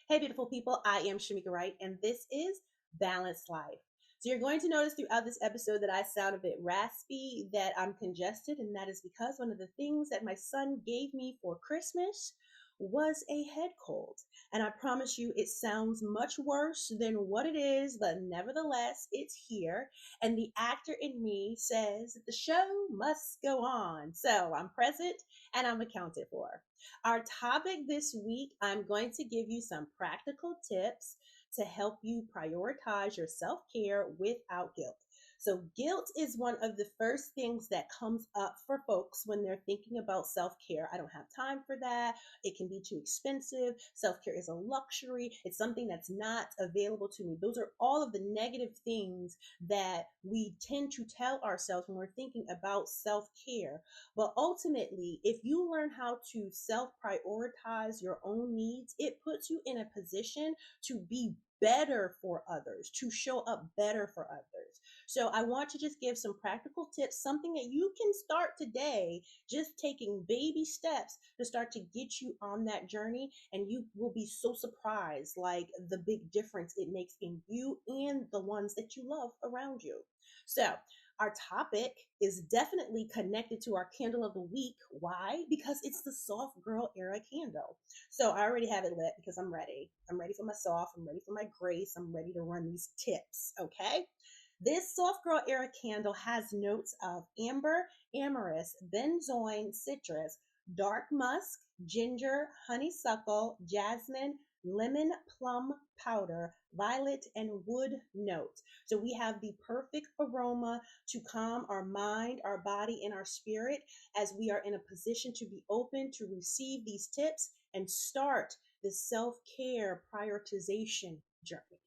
Hey, beautiful people, I am Shemeka Wright, and this is Balanced Life. So, you're going to notice throughout this episode that I sound a bit raspy, that I'm congested, and that is because one of the things that my son gave me for Christmas was a head cold. And I promise you, it sounds much worse than what it is, but nevertheless, it's here. And the actor in me says that the show must go on. So, I'm present and I'm accounted for. Our topic this week, I'm going to give you some practical tips to help you prioritize your self care without guilt. So, guilt is one of the first things that comes up for folks when they're thinking about self care. I don't have time for that. It can be too expensive. Self care is a luxury. It's something that's not available to me. Those are all of the negative things that we tend to tell ourselves when we're thinking about self care. But ultimately, if you learn how to self prioritize your own needs, it puts you in a position to be better for others, to show up better for others. So, I want to just give some practical tips, something that you can start today, just taking baby steps to start to get you on that journey. And you will be so surprised, like the big difference it makes in you and the ones that you love around you. So, our topic is definitely connected to our candle of the week. Why? Because it's the soft girl era candle. So I already have it lit because I'm ready. I'm ready for my soft. I'm ready for my grace. I'm ready to run these tips. Okay. This soft girl era candle has notes of amber, amyris, benzoin, citrus, dark musk, ginger, honeysuckle, jasmine, lemon plum powder, violet, and wood notes. So we have the perfect aroma to calm our mind, our body, and our spirit as we are in a position to be open to receive these tips and start the self care prioritization journey.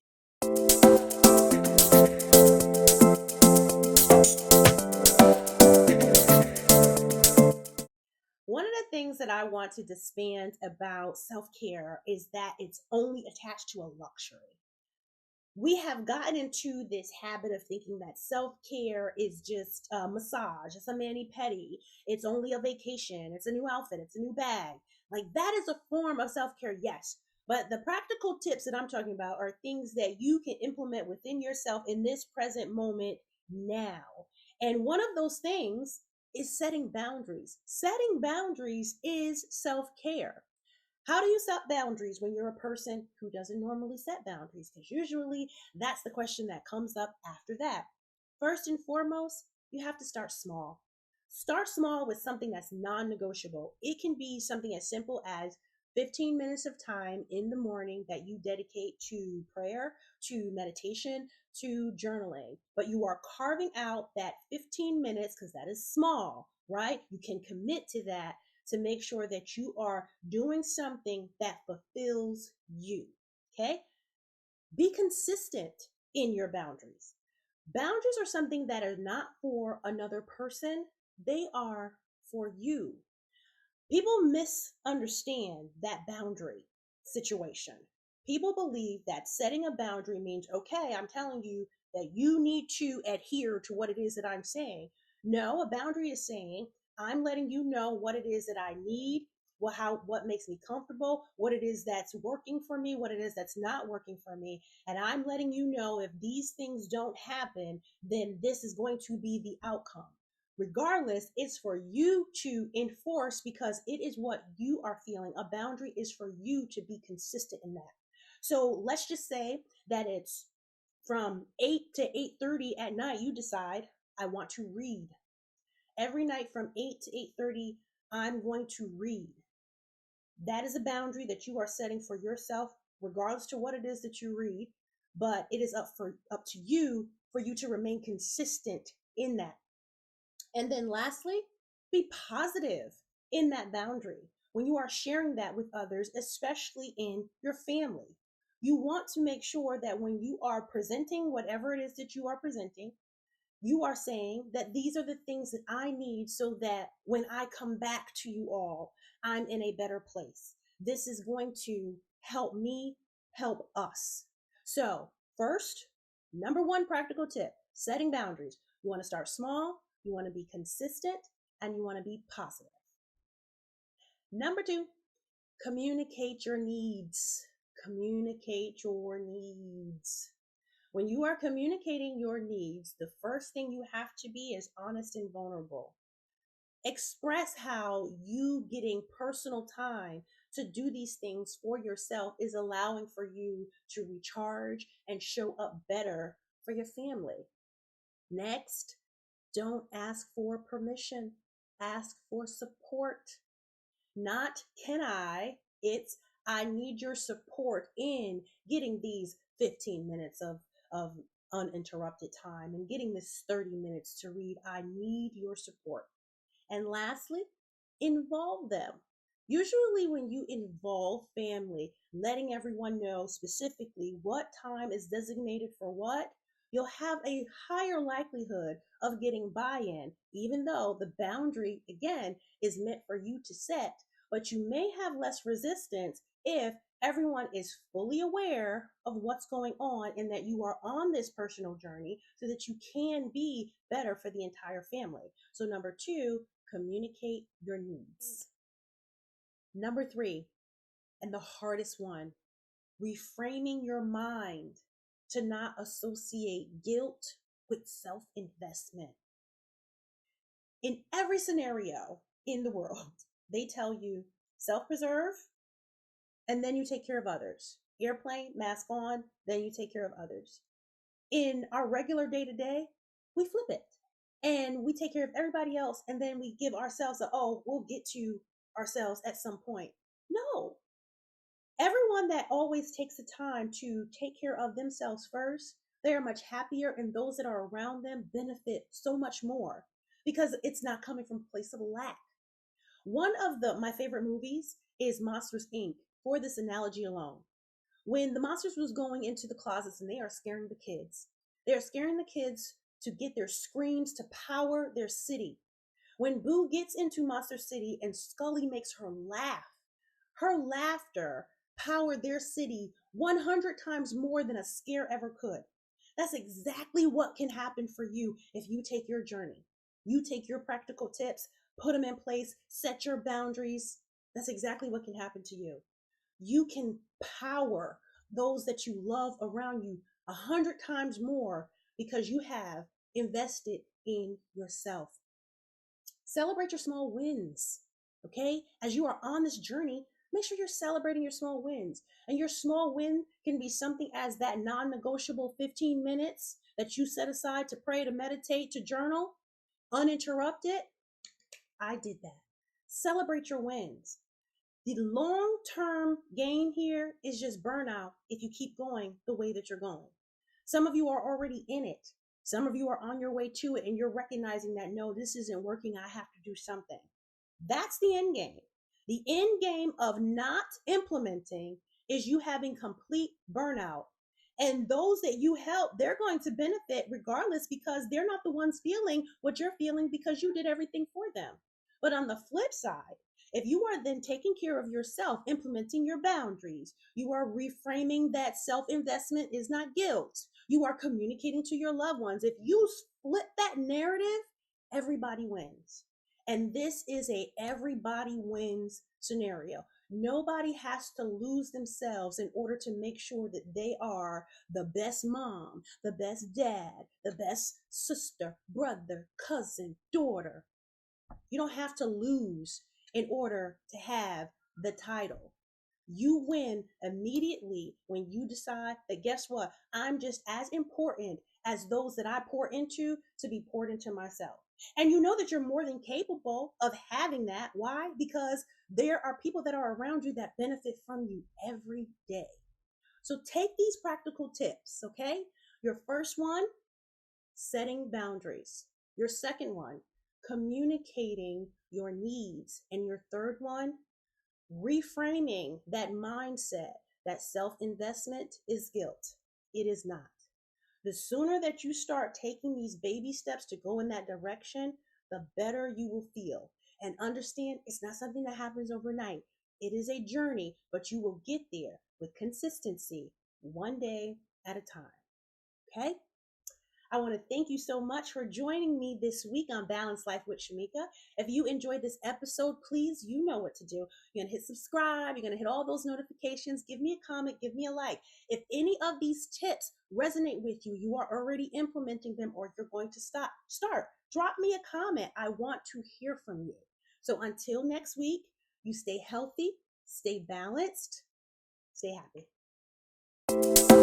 One of the things that I want to disband about self care is that it's only attached to a luxury. We have gotten into this habit of thinking that self care is just a massage, it's a mani pedi, it's only a vacation, it's a new outfit, it's a new bag. Like that is a form of self care, yes. But the practical tips that I'm talking about are things that you can implement within yourself in this present moment now. And one of those things is setting boundaries. Setting boundaries is self care. How do you set boundaries when you're a person who doesn't normally set boundaries? Because usually that's the question that comes up after that. First and foremost, you have to start small. Start small with something that's non negotiable. It can be something as simple as 15 minutes of time in the morning that you dedicate to prayer, to meditation, to journaling. But you are carving out that 15 minutes because that is small, right? You can commit to that to make sure that you are doing something that fulfills you. Okay? Be consistent in your boundaries. Boundaries are something that are not for another person, they are for you. People misunderstand that boundary situation. People believe that setting a boundary means, okay, I'm telling you that you need to adhere to what it is that I'm saying. No, a boundary is saying, I'm letting you know what it is that I need, what makes me comfortable, what it is that's working for me, what it is that's not working for me. And I'm letting you know if these things don't happen, then this is going to be the outcome. Regardless, it's for you to enforce because it is what you are feeling. A boundary is for you to be consistent in that. So let's just say that it's from 8 to 8:30 at night. You decide, I want to read. Every night from 8 to 8:30, I'm going to read. That is a boundary that you are setting for yourself, regardless to what it is that you read. But it is up to you for you to remain consistent in that. And then lastly, be positive in that boundary when you are sharing that with others, especially in your family. You want to make sure that when you are presenting whatever it is that you are presenting, you are saying that these are the things that I need so that when I come back to you all, I'm in a better place. This is going to help me help us. So, first, number one practical tip, setting boundaries. You want to start small, you want to be consistent, and you want to be positive. Number two, communicate your needs. Communicate your needs. When you are communicating your needs, the first thing you have to be is honest and vulnerable. Express how you getting personal time to do these things for yourself is allowing for you to recharge and show up better for your family. Next, don't ask for permission, ask for support. Not can I, it's I need your support in getting these 15 minutes of uninterrupted time and getting this 30 minutes to read. I need your support. And lastly, involve them. Usually, when you involve family, letting everyone know specifically what time is designated for what, you'll have a higher likelihood of getting buy in, even though the boundary, again, is meant for you to set. But you may have less resistance if everyone is fully aware of what's going on and that you are on this personal journey so that you can be better for the entire family. So, number two, communicate your needs. Number three, and the hardest one, reframing your mind to not associate guilt with self investment. In every scenario in the world, they tell you self preserve and then you take care of others. Airplane, mask on, then you take care of others. In our regular day to day, we flip it and we take care of everybody else and then we give ourselves oh, we'll get to ourselves at some point. No. Everyone that always takes the time to take care of themselves first, they are much happier, and those that are around them benefit so much more because it's not coming from a place of lack. One of my favorite movies is Monsters Inc. for this analogy alone. When the monsters was going into the closets and they are scaring the kids, they're scaring the kids to get their screams to power their city. When Boo gets into Monster City and Scully makes her laugh, her laughter powered their city 100 times more than a scare ever could. That's exactly what can happen for you if you take your journey. You take your practical tips, put them in place, set your boundaries. That's exactly what can happen to you. You can power those that you love around you 100 times more because you have invested in yourself. Celebrate your small wins, okay? As you are on this journey, make sure you're celebrating your small wins. And your small win can be something as that non-negotiable 15 minutes that you set aside to pray, to meditate, to journal, uninterrupted. I did that. Celebrate your wins. The long-term gain here is just burnout if you keep going the way that you're going. Some of you are already in it. Some of you are on your way to it and you're recognizing that, no, this isn't working. I have to do something. That's the end game. The end game of not implementing is you having complete burnout. And those that you help, they're going to benefit regardless because they're not the ones feeling what you're feeling because you did everything for them. But on the flip side, if you are then taking care of yourself, implementing your boundaries, you are reframing that self-investment is not guilt. You are communicating to your loved ones. If you flip that narrative, everybody wins. And this is a everybody wins scenario. Nobody has to lose themselves in order to make sure that they are the best mom, the best dad, the best sister, brother, cousin, daughter. You don't have to lose in order to have the title. You win immediately when you decide that, guess what? I'm just as important as those that I pour into to be poured into myself. And you know that you're more than capable of having that. Why? Because there are people that are around you that benefit from you every day. So take these practical tips, okay? Your first one, setting boundaries. Your second one, communicating your needs. And your third one, reframing that mindset that self-investment is guilt. It is not. The sooner that you start taking these baby steps to go in that direction, the better you will feel. And understand it's not something that happens overnight. It is a journey, but you will get there with consistency, one day at a time. Okay? I want to thank you so much for joining me this week on Balanced Life with Shemeka. If you enjoyed this episode, please, you know what to do. You're going to hit subscribe. You're going to hit all those notifications. Give me a comment. Give me a like. If any of these tips resonate with you, you are already implementing them, or you're going to start. Drop me a comment. I want to hear from you. So until next week, you stay healthy, stay balanced, stay happy.